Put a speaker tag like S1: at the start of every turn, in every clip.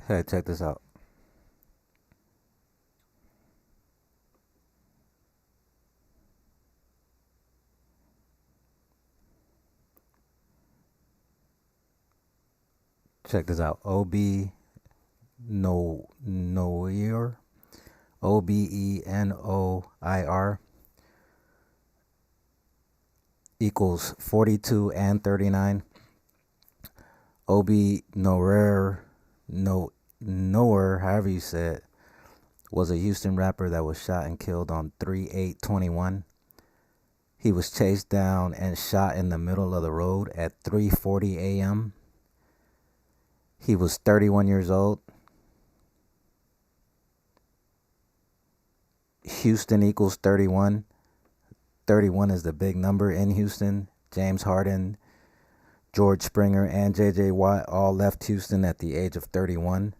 S1: Hey, check this out. Check this out. Obe Noir. Obenoir equals 42 and 39. Obi Nowhere, however you say it, was a Houston rapper that was shot and killed on 3/8/21. He was chased down and shot in the middle of the road at 3:40 a.m. He was 31 years old. Houston equals 31. 31 is the big number in Houston. James Harden, George Springer, and J.J. Watt all left Houston at the age of 31.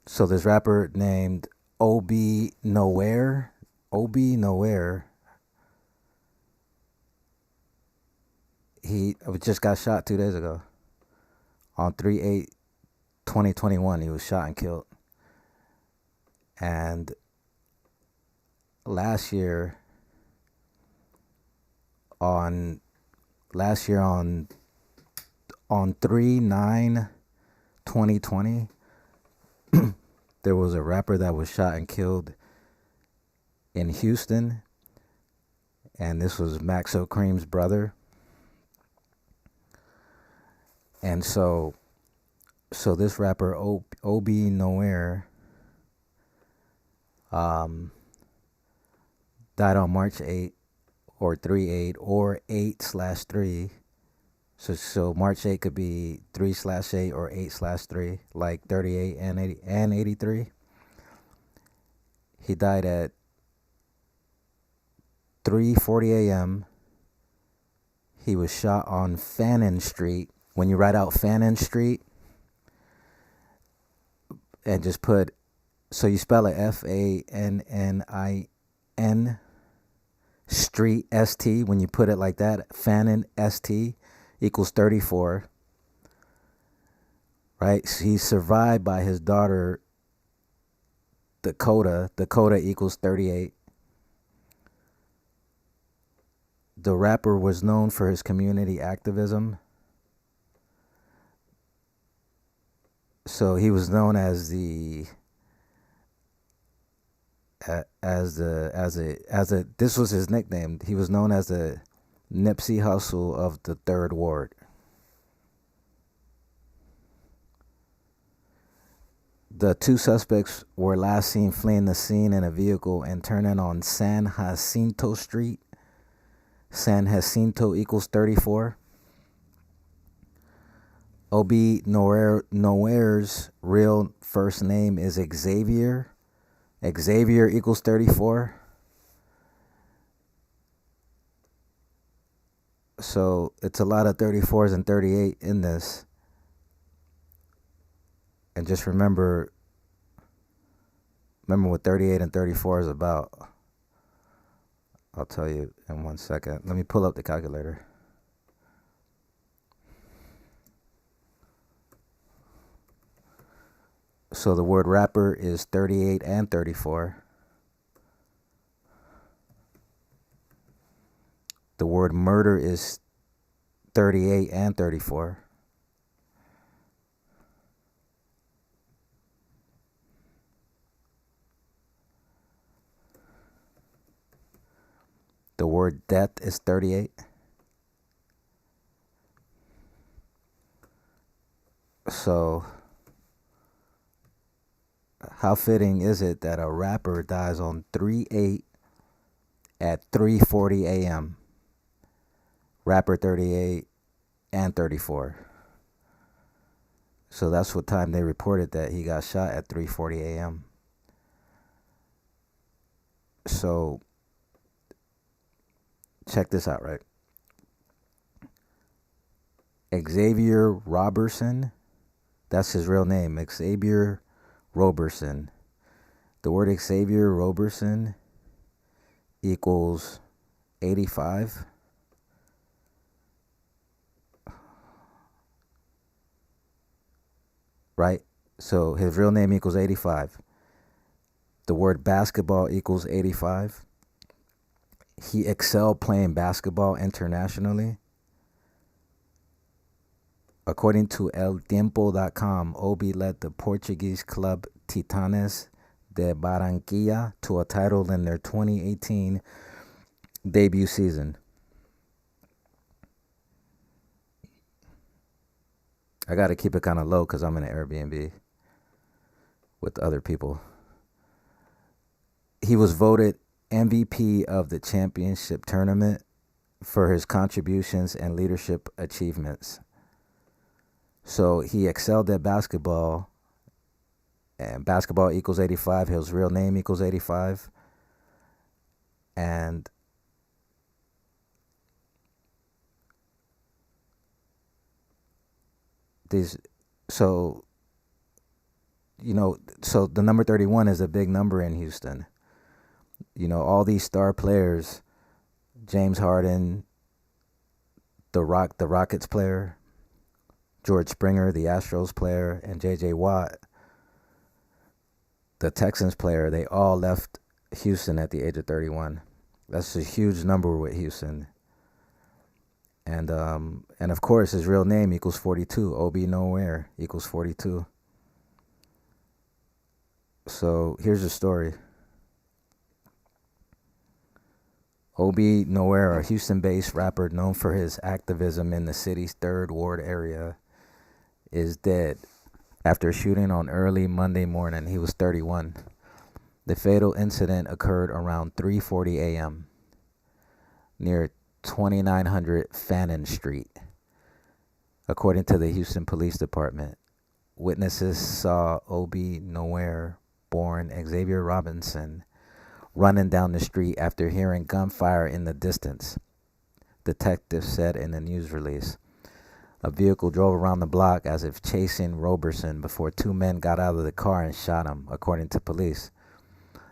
S1: So this rapper named Obi Nowhere, he just got shot 2 days ago. On 3/8/2021, he was shot and killed. And last year on 3/9/2020, there was a rapper that was shot and killed in Houston, and this was Maxo Cream's brother. And so this rapper Obi Nowhere died on March 8 or 3/8 or 8/3. So March 8 could be 3/8 or 8/3, like 38 and 83. He died at 3:40 a.m. He was shot on Fannin Street. When you write out Fannin Street and just put, so you spell it Fannin Street ST. When you put it like that, Fannin ST equals 34. Right? So he's survived by his daughter Dakota. Dakota equals 38. The rapper was known for his community activism. So he was known as this was his nickname. He was known as the Nipsey Hussle of the Third Ward. The two suspects were last seen fleeing the scene in a vehicle and turning on San Jacinto Street. San Jacinto equals 34. Obi Noir's real first name is Xavier. Xavier equals 34. So it's a lot of 34s and 38 in this. And just remember what 38 and 34 is about. I'll tell you in 1 second. Let me pull up the calculator. So the word rapper is 38 and 34. The word murder is 38 and 34. The word death is 38. So how fitting is it that a rapper dies on 3/8 at 3:40 a.m.? Rapper 38 and 34. So that's what time they reported that he got shot, at 3:40 a.m. So check this out, right? Xavier Robertson, that's his real name, Xavier Robertson. The word Xavier Robertson equals 85. right? So his real name equals 85. The word basketball equals 85. He excelled playing basketball internationally. According to eltiempo.com, Obi led the Portuguese club Titanes de Barranquilla to a title in their 2018 debut season. I got to keep it kind of low because I'm in an Airbnb with other people. He was voted MVP of the championship tournament for his contributions and leadership achievements. So he excelled at basketball, and basketball equals 85. His real name equals 85. And these, so, so the number 31 is a big number in Houston. All these star players, James Harden, the Rockets player, George Springer, the Astros player, and J.J. Watt, the Texans player, they all left Houston at the age of 31. That's a huge number with Houston. And of course, his real name equals 42. Obe Nowhere equals 42. So here's the story. Obe Noir, a Houston-based rapper known for his activism in the city's 3rd Ward area, is dead after shooting on early Monday morning. He was 31. The fatal incident occurred around 3:40 a.m. near 2900 Fannin Street, according to the Houston Police Department. Witnesses saw Obe Nowhere, born Xavier Robinson, running down the street after hearing gunfire in the distance, detectives said in a news release. A vehicle drove around the block as if chasing Roberson before 2 men got out of the car and shot him, according to police.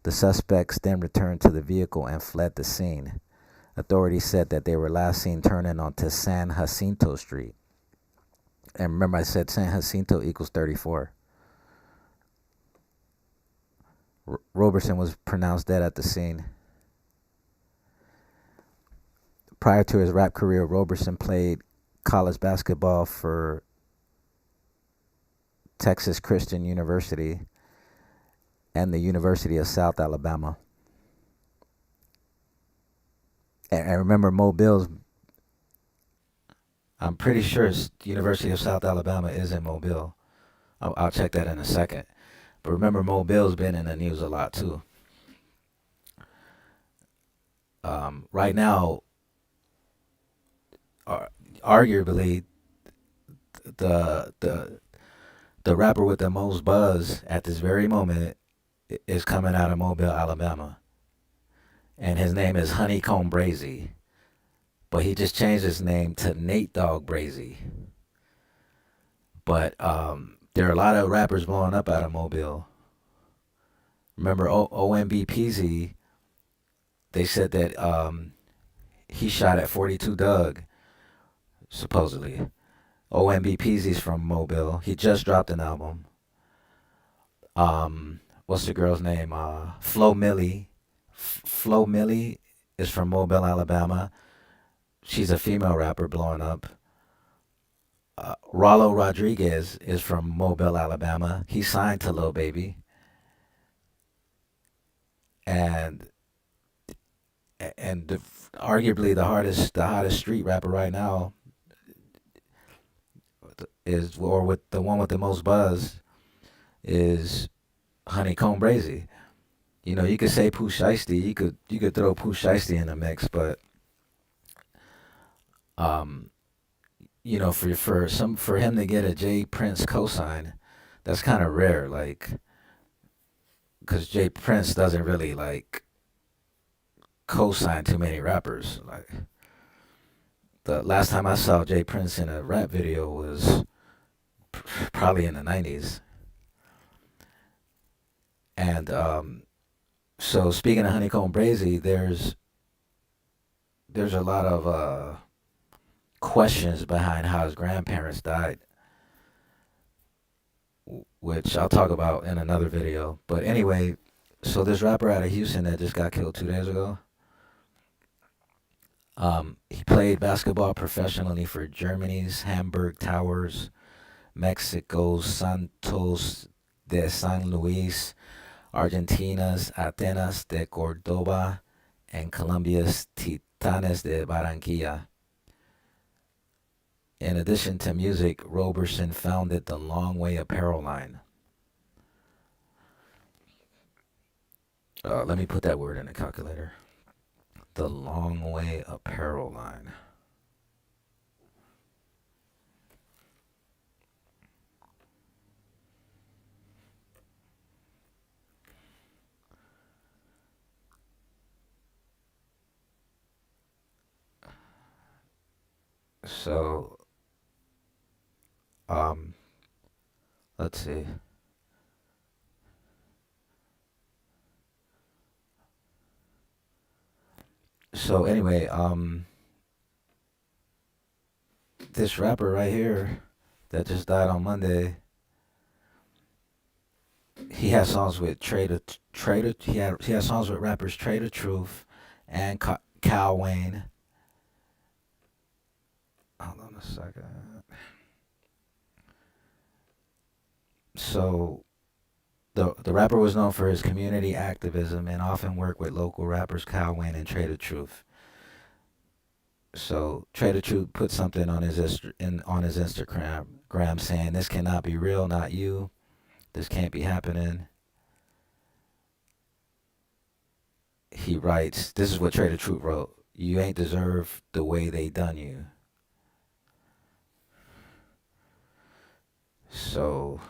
S1: The suspects then returned to the vehicle and fled the scene. Authorities said that they were last seen turning onto San Jacinto Street. And remember, I said San Jacinto equals 34. Roberson was pronounced dead at the scene. Prior to his rap career, Roberson played college basketball for Texas Christian University and the University of South Alabama. And remember, Mobile's, I'm pretty sure University of South Alabama is in Mobile. I'll check that in a second. But remember, Mobile's been in the news a lot too. Right now, arguably, the rapper with the most buzz at this very moment is coming out of Mobile, Alabama, and his name is Honeycomb Brazy, but he just changed his name to Nate Dogg Brazy. But there are a lot of rappers blowing up out of Mobile. Remember, OMB they said that he shot at 42 Doug, supposedly. OMB from Mobile. He just dropped an album. What's the girl's name? Flo Milli. Flo Milli is from Mobile, Alabama. She's a female rapper blowing up. Rollo Rodriguez is from Mobile, Alabama. He signed to Lil Baby. And arguably the hottest street rapper right now is, or with the one with the most buzz, is Honeycomb Brazy. You could say Pooh Shiesty. You could throw Pooh Shiesty in the mix, but for him to get a J Prince cosign, that's kind of rare. Like, because J Prince doesn't really like co-sign too many rappers. Like, the last time I saw J Prince in a rap video was probably in the 90s. And so speaking of Honeycomb Brazy, there's a lot of questions behind how his grandparents died. which I'll talk about in another video. But anyway, so this rapper out of Houston that just got killed 2 days ago, he played basketball professionally for Germany's Hamburg Towers, Mexico's Santos de San Luis, Argentina's Atenas de Cordoba, and Colombia's Titanes de Barranquilla. In addition to music, Roberson founded the Long Way apparel line. Let me put that word in the calculator. The Long Way apparel line. So, let's see. So anyway, this rapper right here that just died on Monday, he has songs with Trader. He has songs with rappers Trader Truth and Cal Wayne. Hold on a second. So the rapper was known for his community activism and often worked with local rappers Cal Wayne and Trader Truth. So Trader Truth put something on his Instagram saying, "This cannot be real, not you. This can't be happening." He writes, this is what Trader Truth wrote: "You ain't deserve the way they done you." So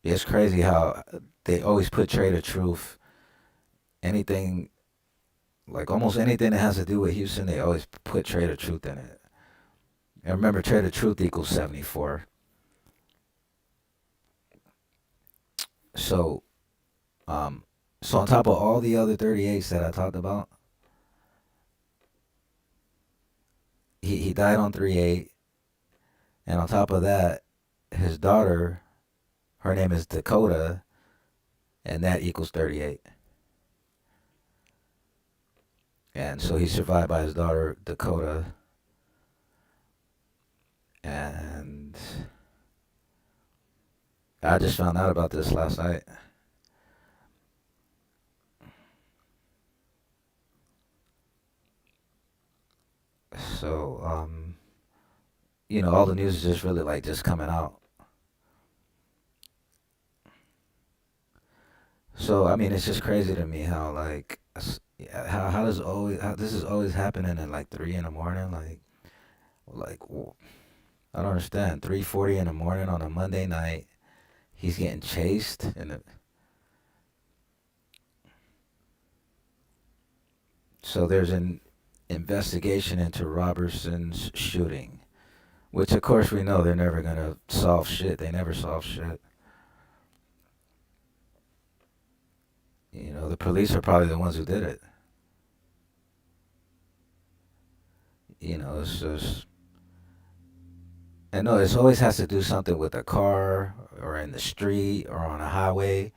S1: it's crazy how they always put Trader Truth, anything, like almost anything that has to do with Houston, they always put Trader Truth in it. And remember, Trader Truth equals 74. So, so on top of all the other 38s that I talked about, he died on 38, and on top of that, his daughter, her name is Dakota, and that equals 38. And so he's survived by his daughter Dakota, and I just found out about this last night. So, all the news is just really like just coming out. So I mean, it's just crazy to me how like how does always how this is always happening at like 3 in the morning. Like I don't understand. 3:40 in the morning on a Monday night, he's getting chased, and so there's an investigation into Robertson's shooting, which of course we know they're never gonna solve shit. They never solve shit. The police are probably the ones who did it. It's just, and no, it always has to do something with a car or in the street or on a highway.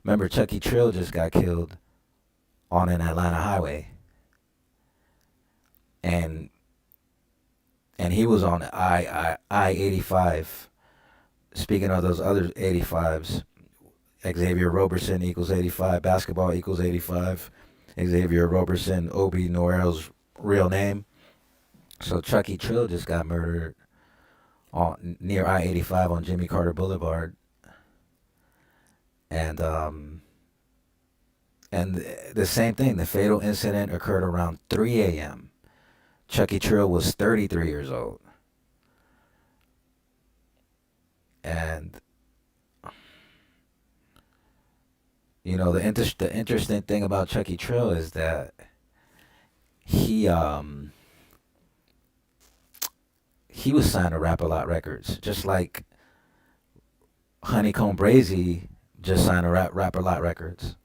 S1: Remember, Chucky Trill just got killed on an Atlanta highway, and he was on I 85. Speaking of those other 85s, Xavier Roberson equals 85. Basketball equals 85. Xavier Roberson, Obe Noir's real name. So Chucky Trill just got murdered near I-85 on Jimmy Carter Boulevard, and the same thing. The fatal incident occurred around 3 a.m. Chucky Trill was 33 years old, and the interesting thing about Chucky Trill is that he was signed to Rap A Lot Records, just like Honeycomb Brazy just signed to Rap A Lot Records.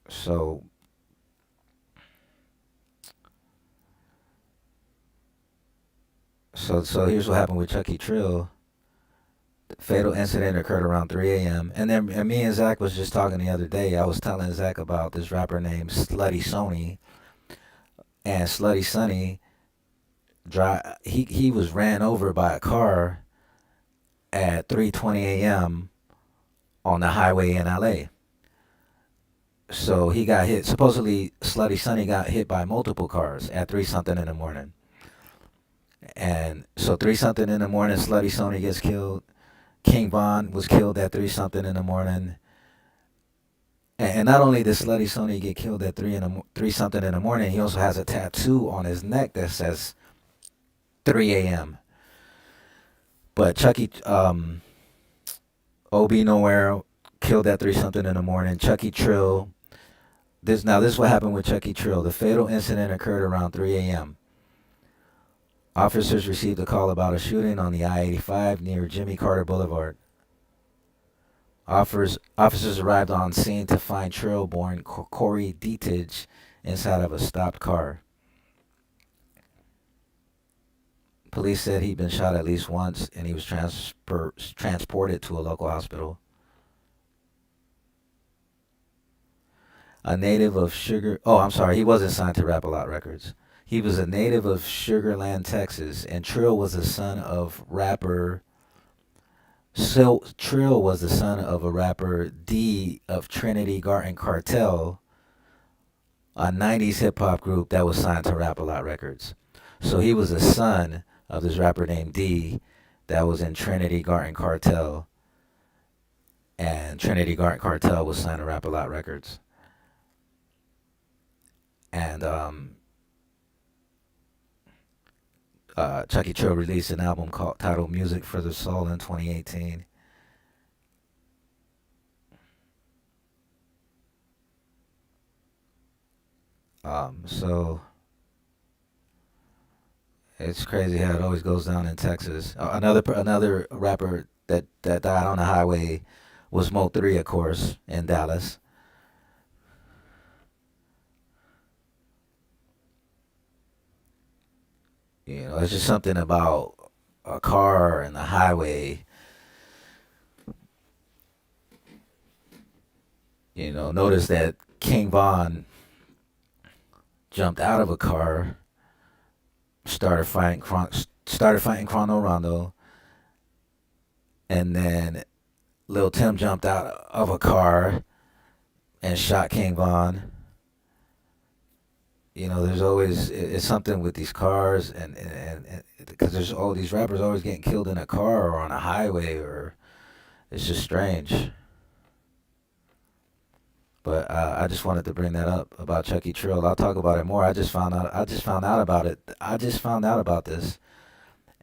S1: So So here's what happened with Chucky Trill. The fatal incident occurred around 3 a.m. And me and Zach was just talking the other day. I was telling Zach about this rapper named Slutty Sony. And Slutty Sonny, he was ran over by a car at 3:20 a.m. on the highway in LA. So he got hit. Supposedly, Slutty Sonny got hit by multiple cars at 3 something in the morning. And so 3 something in the morning, Slutty Sonny gets killed. King Von was killed at 3 something in the morning. And not only did Slutty Sony get killed at 3 something in the morning, he also has a tattoo on his neck that says 3 a.m. But Chucky, Obe Nowhere killed at 3 something in the morning. Chucky Trill. This is what happened with Chucky Trill. The fatal incident occurred around 3 a.m. Officers received a call about a shooting on the I-85 near Jimmy Carter Boulevard. Officers arrived on scene to find Trill-born Corey Deitich inside of a stopped car. Police said he'd been shot at least once and he was transported to a local hospital. A native of he wasn't signed to Rap-A-Lot Records. He was a native of Sugar Land, Texas, and Trill was the son of rapper. So Trill was the son of a rapper D of Trinity Garden Cartel, a 90s hip hop group that was signed to Rap-A-Lot Records. So he was a son of this rapper named D that was in Trinity Garden Cartel, and Trinity Garden Cartel was signed to Rap-A-Lot Records. And Chucky Trill released an album titled Music for the Soul in 2018. So it's crazy how it always goes down in Texas. Another rapper that died on the highway was Mo 3, of course, in Dallas. You know, it's just something about a car and the highway. You know, notice that King Von jumped out of a car, started fighting Chrono Rondo, and then Lil Tim jumped out of a car and shot King Von. You know, there's always it's something with these cars, and because there's all these rappers always getting killed in a car or on a highway, or it's just strange. But I just wanted to bring that up about Chucky Trill. I'll talk about it more. I just found out about it. I just found out about this,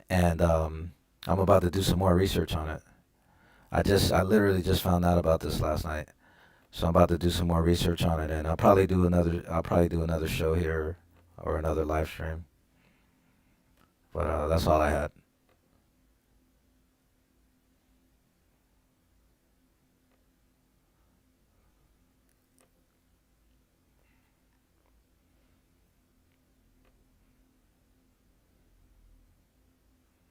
S1: and I'm about to do some more research on it. I literally just found out about this last night, so I'm about to do some more research on it, and I'll probably do another show here or another live stream. But that's all I had.